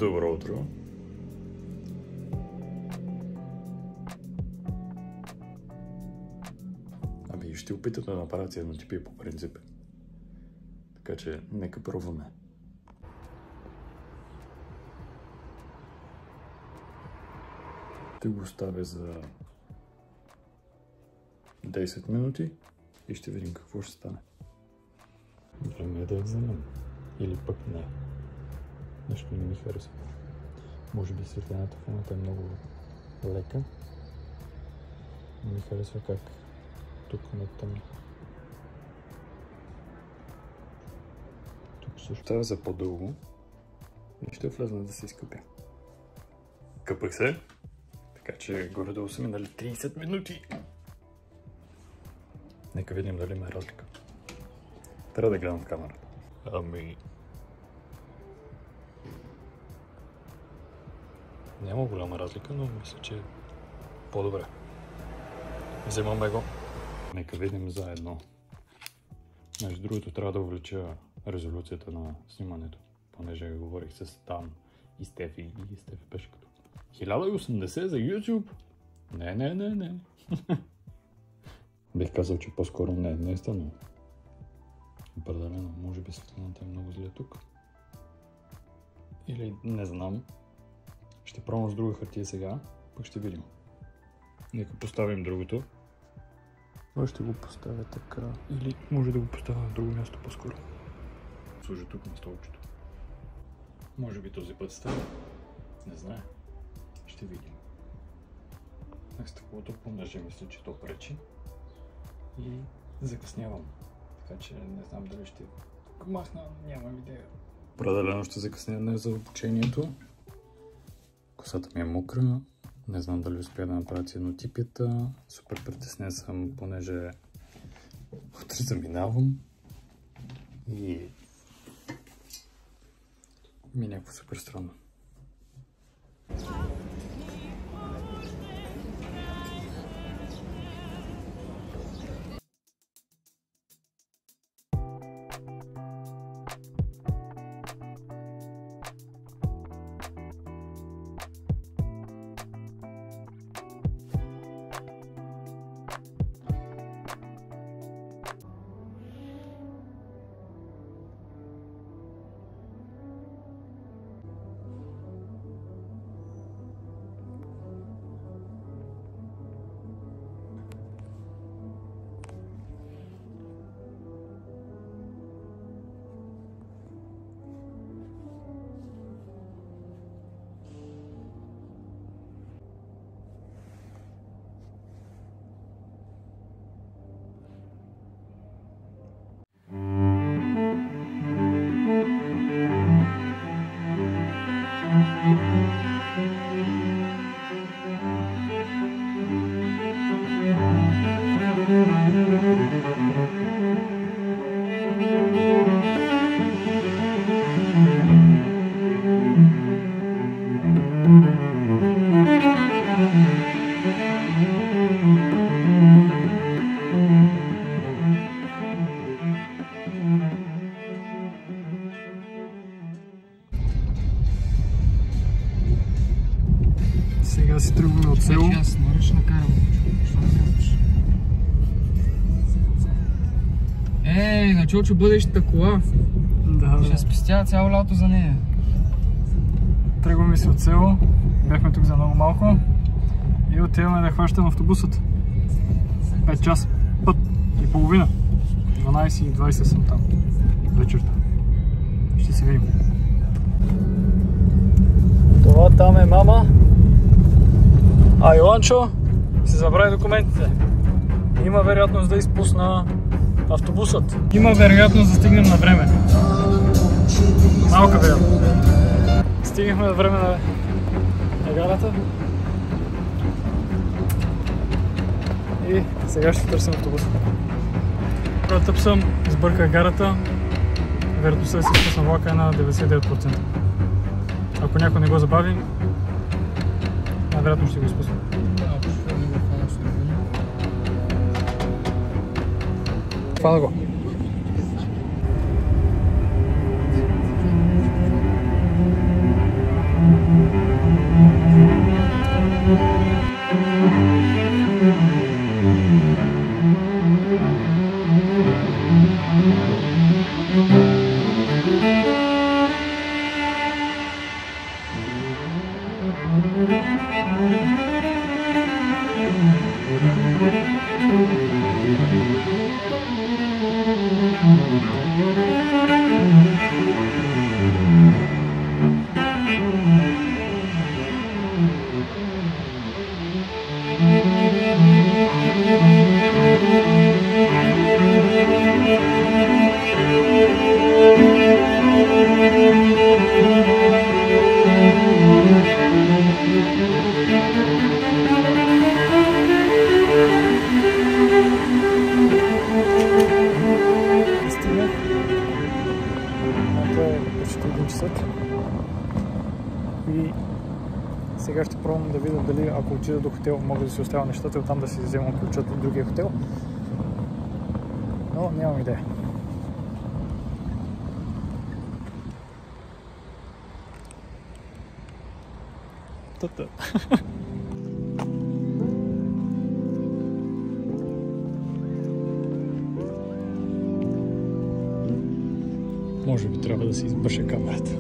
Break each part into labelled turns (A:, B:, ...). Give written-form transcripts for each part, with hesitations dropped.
A: Добро утро. Ами ще опитаме да направя еднотипие по принцип. Така че нека пробваме. Ще го оставя за 10 минути и ще видим какво ще стане. Време е да я вземем. Или пък не. Нещо не ми харесва. Може би светлината в момента е много лека. Не ми харесва как тук не тъмно. Тук също става за по-дълго и ще влезна да се изкъпя. Къпах се, така че горе-долу са минали 30 минути. Нека видим дали има разлика. Трябва да гледам в камерата. Ами... няма голяма разлика, но мисля, че е по-добре. Вземаме го. Нека видим заедно. Между другото, трябва да увелича резолюцията на снимането, понеже говорих с Тан и Стефи и Стефи беше като 1080 за YouTube? Не. Бих казал, че по-скоро не е станало. Определено, може би светлината е много зле тук. Или не знам. Ще пробвам с друга хартия сега, пък ще видим. Нека поставим другото. Това ще го поставя така. Или може да го поставя на друго място по-скоро. Служа тук на столчето. Може би този път става. Не знае. Ще видим. На стъклото, понеже мисля, че то пречи. И закъснявам. Така че не знам дали ще махна, нямам идея. Определено ще закъсня за обучението. Косата ми е мокра. Не знам дали успя да направя еднотипията. Супер притеснен съм, понеже утре заминавам. И ми е някакво супер странно. Сега си тръгваме от село.
B: Аз можеш да карам. Що да казваш? Ей, на Чочо бъдещата кола.
A: Да.
B: Ще спестя цяло лято за нея.
A: Тръгваме си от село. Бяхме тук за много малко. И отиваме да хващам автобусът. 5 часа път и половина. 12:20 съм там. Вечерта. Ще се видим. Това там е мама. А Йоанчо си забрави документите. Има вероятност да изпусна автобусът. Има вероятност да стигнем на време. Малка вероятност. Стигнахме на време на гарата. И сега ще търсим автобуса. Тъп съм, сбърках гарата. Вероятността да се изпусна влака е на 99%. Ако някой не го забави, най-вероятно ще го изпусна. Хвана го. И сега ще пробвам да видя дали ако отида до хотел мога да си оставя нещата и оттам да си вземам ключът от другия хотел. Но нямам идея. Та-та. Може би трябва да си избърша камерата.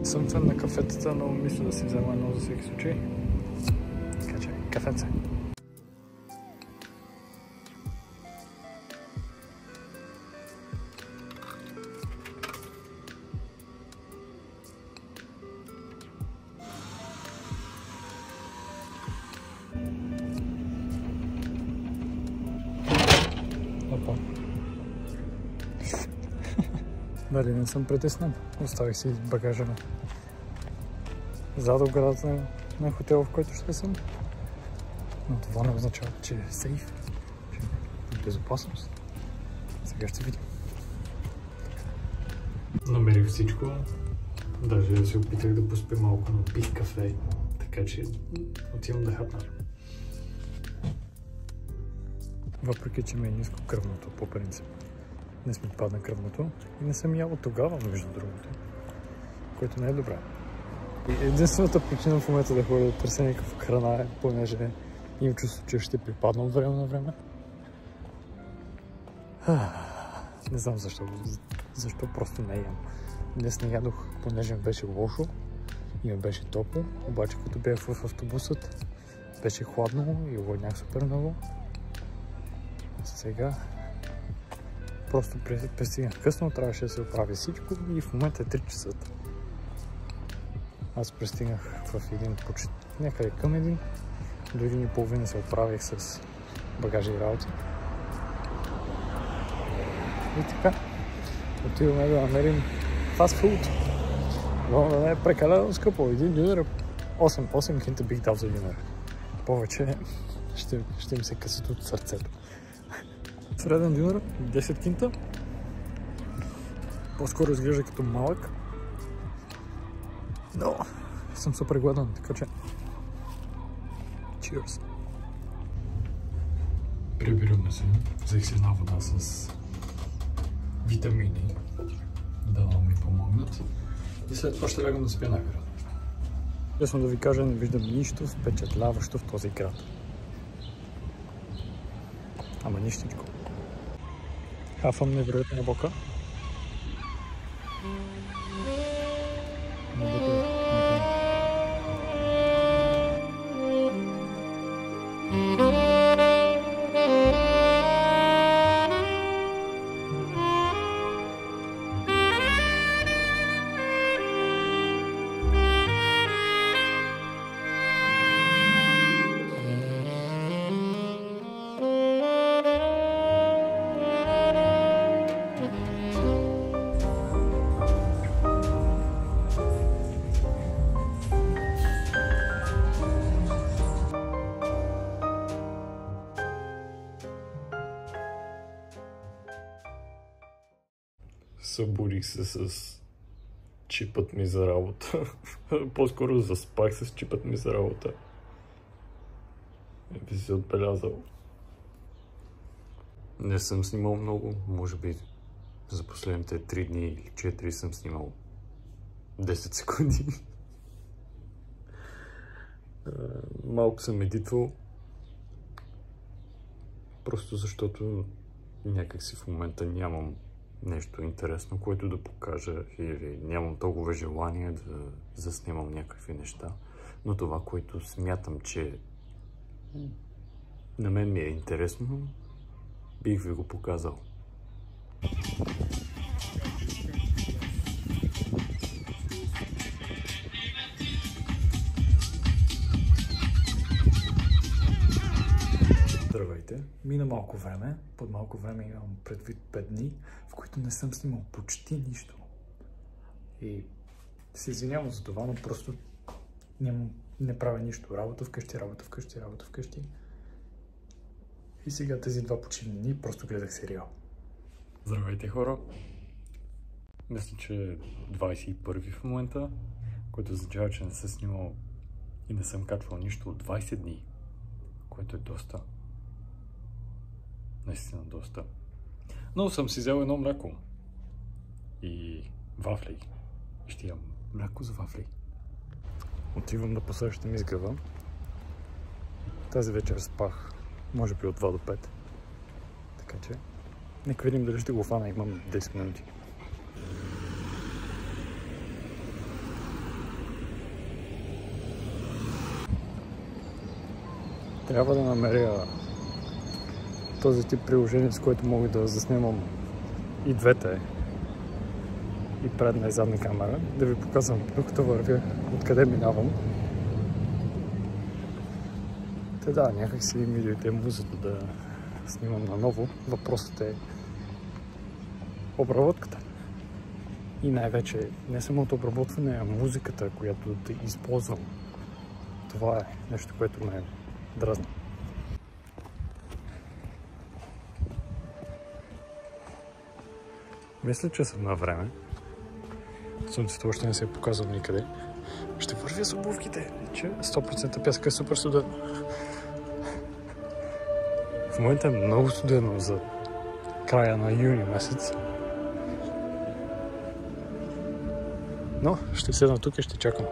A: Съм фен на кафетата, но мисля да си взема едно за всеки случай. Така че, кафеце. Опа. Дали не съм притеснен. Оставих си багажа на зад оградата на хотела, в който ще съм. Но това не означава, че е сейф, че е безопасност. Сега ще видим. Намерих всичко. Даже се опитах да поспя малко, но пих кафе. Така че отивам да хапна. Въпреки, че ми е ниско кръвното по принцип. Днес ми падна кръвното и не съм ял тогава, между другото, което не е добре. И единствената причина в момента да ходя да търся някаква храна е, понеже имам чувство, че ще припадна от време на време. Не знам защо просто не ям. Днес не ядох, понеже ми беше лошо и ми беше топло, обаче като бях в автобусът беше хладно и гладнях супер много. Сега просто пристигнах късно, трябваше да се оправи всичко и в момента е 3 часа. Аз пристигнах в един почти някъде към един. До 1:30 се оправих с багажи и работи. И така, отиваме да намерим фастфуд. Но да не е прекалено скъпо. Един дюнер 8 кинта бих дал за дюнер. Повече ще им се късат от сърцето. Среден дюнер, 10 кинта. По-скоро изглежда като малък. Но съм супер гладен, така че cheers! Прибираме се. Взех си една вода с витамини да ми помогнат. И след това ще лягам да спя най-вероятно. Честно да ви кажа, не виждам нищо впечатляващо в този град. Ама нищичко. Хафам невероятна бока. Събудих се с чипът ми за работа. По-скоро заспах с чипът ми за работа. Би се отбелязал. Не съм снимал много, може би за последните 3 дни или 4 съм снимал 10 секунди. Малко съм едитвал. Просто защото някакси в момента нямам нещо интересно, което да покажа или нямам толкова желание да заснимам някакви неща. Но това, което смятам, че на мен ми е интересно, бих ви го показал. Здравейте! Мина малко време, под малко време имам предвид 5 дни, в които не съм снимал почти нищо. И се извинявам за това, но просто не правя нищо. Работа вкъщи, работа вкъщи, работа вкъщи. И сега тези 2 почивни дни просто гледах сериал. Здравейте, хора! Мисля, че 21 в момента, което означава, че не съм снимал и не съм качвал нищо от 20 дни, което е доста. Наистина доста. Но съм си взел едно мляко и вафли. Ще имам мляко с вафли. Отивам да посрещам изгрева. Тази вечер спах, може би от 2 до 5. Така че, нека видим дали ще го фана, имам 10 минути. Трябва да намеря този тип приложение, с което мога да заснемам и двете, и предна и задна камера, да ви показвам докато вървя, откъде минавам. Те да, някак си ми дойде музата да снимам наново. Въпросът е обработката. И най-вече не самото обработване, а музиката, която да използвам. Това е нещо, което ме дразни. Мисля, че съм на време. Слънцето още не се е показало никъде. Ще вървя с обувките, че 100% пясъка е супер студен. В момента е много студено за края на юни месец. Но ще седна тук и ще чакам.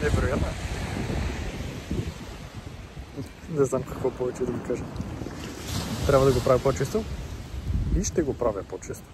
A: Невероятно. Не знам какво повече да ви кажа. Трябва да го правя по-често и ще го правя по-често.